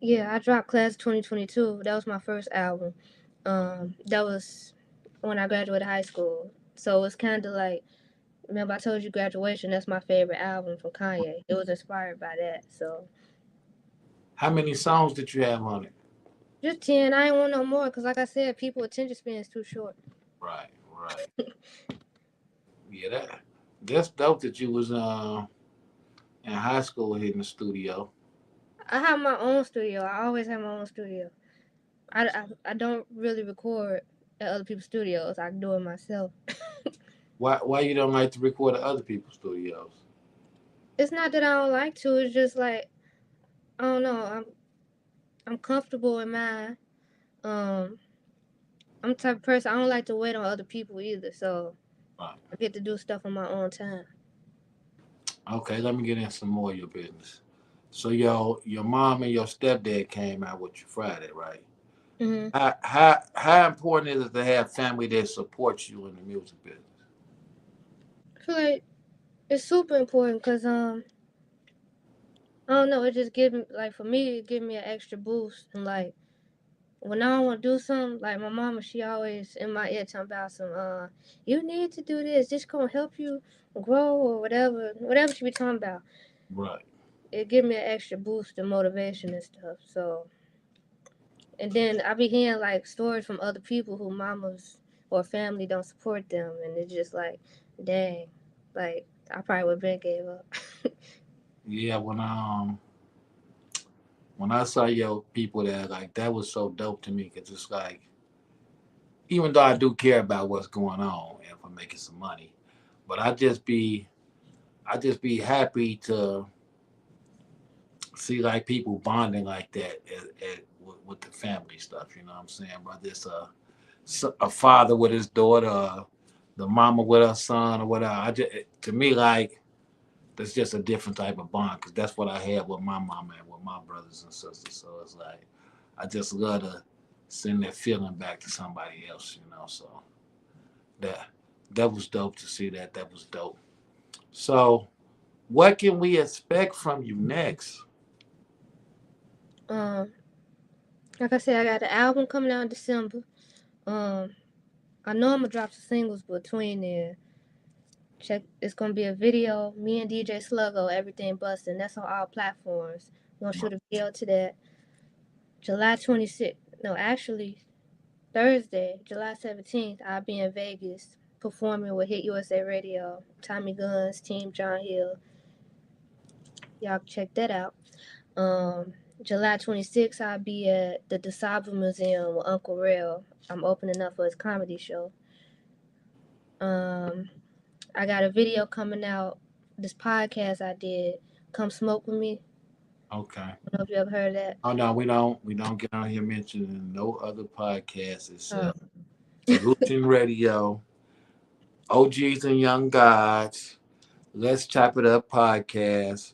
Yeah, I dropped Class 2022. That was my first album. That was when I graduated high school. So it's kind of like, remember I told you graduation. That's my favorite album from Kanye. It was inspired by that. So How many songs did you have on it? just 10. I ain't want no more because, like I said, people attention span is too short. Right. Right. Yeah, that's dope that you was in high school hitting the studio. I have my own studio. I always have my own studio. I don't really record at other people's studios. I can do it myself. Why you don't like to record at other people's studios? It's not that I don't like to. It's just like I don't know. I'm comfortable in mine. Um, I'm the type of person I don't like to wait on other people either. So Right. I get to do stuff on my own time. Okay, let me get in some more of your business. So your mom and your stepdad came out with you Friday, right? hmm How important is it to have family that supports you in the music business? I feel like it's super important because I don't know. It just give me like for me it give me an extra boost and like when I don't want to do something, like my mama, she always in my ear talking about some, you need to do this. This gonna help you grow or whatever she be talking about. Right. It give me an extra boost and motivation and stuff. So, and then I be hearing like stories from other people who mamas or family don't support them, and it's just like, dang, like I probably would have been gave up. Yeah, when I saw your people there, like that was so dope to me because it's like even though I do care about what's going on and for making some money, but I just be happy to see like people bonding like that with the family stuff. You know what I'm saying? Whether it's a father with his daughter, or the mama with her son, or whatever. I just to me like that's just a different type of bond because that's what I had with my mama and with my brothers and sisters. So it's like I just love to send that feeling back to somebody else. You know, so that that was dope to see that. That was dope. So what can we expect from you next? um, like I said, I got the album coming out in December. Um, I know I'm gonna drop some singles between there. Check, it's gonna be a video. Me and DJ Sluggo, everything busting. That's on all platforms. We're gonna shoot a video to that. July 26th. No, actually, Thursday, July 17th, I'll be in Vegas performing with Hit USA Radio, Tommy Guns, Team John Hill. Y'all check that out. July 26th, I'll be at the DeSable Museum with Uncle Real. I'm opening up for his comedy show. I got a video coming out. This podcast I did, Come Smoke With Me. Okay. I don't know if you ever heard of that. Oh no, we don't get on here mentioning no other podcasts Oh. except Solution Radio, OGs and Young Gods, Let's Chop It Up podcast.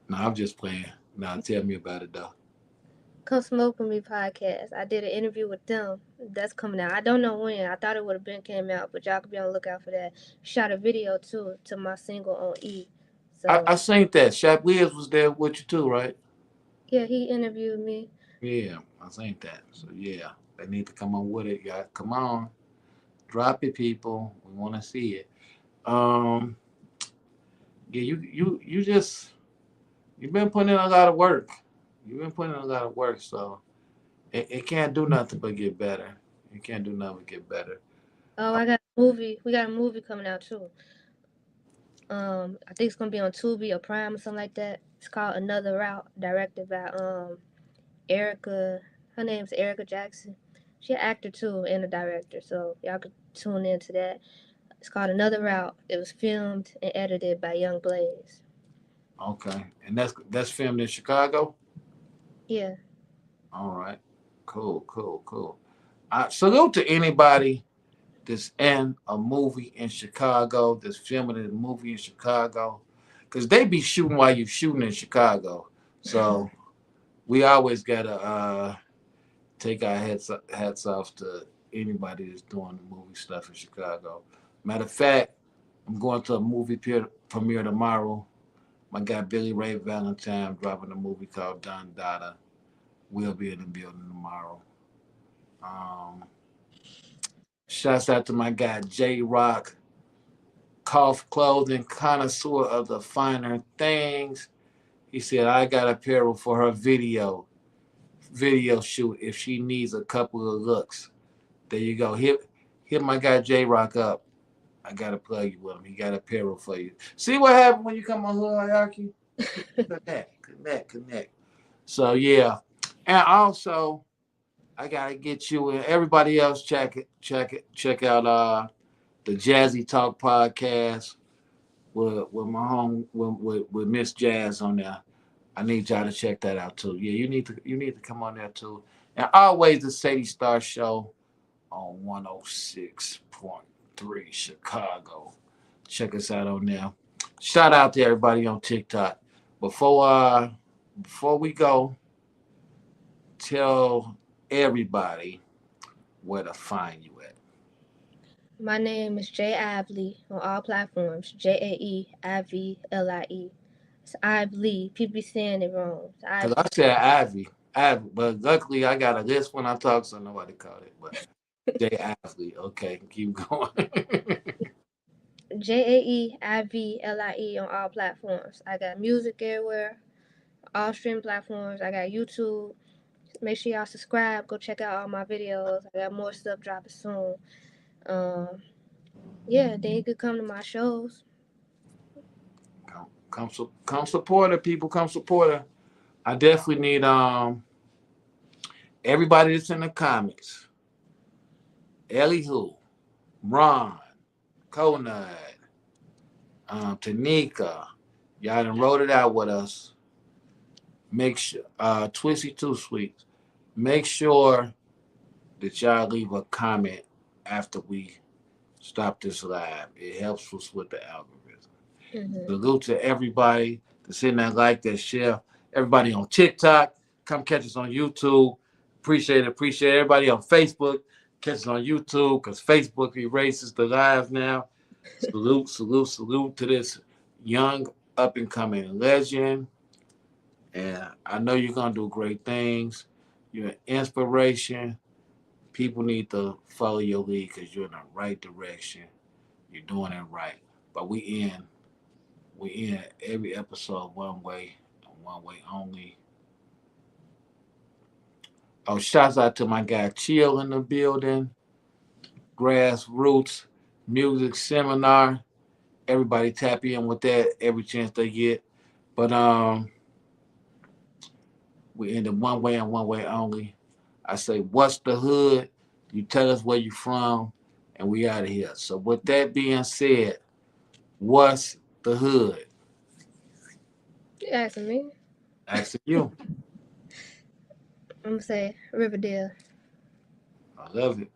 No, I'm just playing. Now tell me about it though. Come Smoke With Me podcast. I did an interview with them. That's coming out. I don't know when. I thought it would have been came out, but y'all could be on the lookout for that. Shot a video too to my single on E. So I seen that. Shaq Williams was there with you too, right? yeah, he interviewed me. Yeah, I seen that. So yeah, they need to come on with it. Y'all come on. Drop it, people. We want to see it. Yeah, you just you've been putting in a lot of work. You've been putting in a lot of work, so it can't do nothing but get better. It can't do nothing but get better. Oh, I got a movie. We got a movie coming out too. I think it's gonna be on Tubi or Prime or something like that. It's called Another Route, directed by Erica. Her name's Erica Jackson. She an actor too and a director, so y'all could tune into that. It's called Another Route. It was filmed and edited by Young Blaze. Okay, and that's filmed in Chicago. Yeah. All right, cool. I salute to anybody that's in a movie in Chicago, that's filming a movie in Chicago, because they be shooting while you shooting in Chicago. So we always gotta take our hats off to anybody that's doing movie stuff in Chicago. Matter of fact, I'm going to a movie premiere tomorrow. My guy Billy Ray Valentine dropping a movie called Don Dada. We'll be in the building tomorrow. Shouts out to my guy J Rock, Cough Clothing, connoisseur of the finer things. He said I got apparel for her video shoot if she needs a couple of looks. There you go. Hit my guy J Rock up. I gotta plug you with him. He got apparel for you. See what happened when you come on Hood Hierarchy? Connect. So yeah. And also I gotta get you and everybody else check out the Jazzy Talk podcast with my home with Miss Jazz on there. I need y'all to check that out too. Yeah, you need to come on there too. And always the Sadie Star Show on 106.3 Chicago. Check us out on there. Shout out to everybody on TikTok. Before we go, tell everybody where to find you at. My name is Jae Ivlie on all platforms. JaeIvlie. It's Ivlie. People be saying it wrong. Because I said Ivy, but luckily I got a list when I talk, so nobody caught it. But Jae Ivlie, okay, keep going. JaeIvlie on all platforms. I got music everywhere, all streaming platforms. I got YouTube. Make sure y'all subscribe. Go check out all my videos. I got more stuff dropping soon. Yeah, then you could come to my shows. Come support her, people. Come support her. I definitely need everybody that's in the comments. Elihu, Ron, Conad, Tanika, y'all done wrote it out with us. Make sure Twisty Too Sweet. Make sure that y'all leave a comment after we stop this live. It helps us with the algorithm. Salute to everybody that's in that like, that share. Everybody on TikTok, come catch us on YouTube. Appreciate it. Everybody on Facebook, catch us on YouTube because Facebook erases the lives now. Salute to this young up and coming legend. And I know you're gonna do great things. You're an inspiration. People need to follow your lead because you're in the right direction. You're doing it right. But we end every episode one way and one way only. Oh, shouts out to my guy Chill in the building. Grassroots Music Seminar. Everybody tap in with that every chance they get. But we end it one way and one way only. I say, what's the hood? You tell us where you from, and we out of here. So with that being said, what's the hood? You asking me? Asking you. I'm gonna say Riverdale. I love it.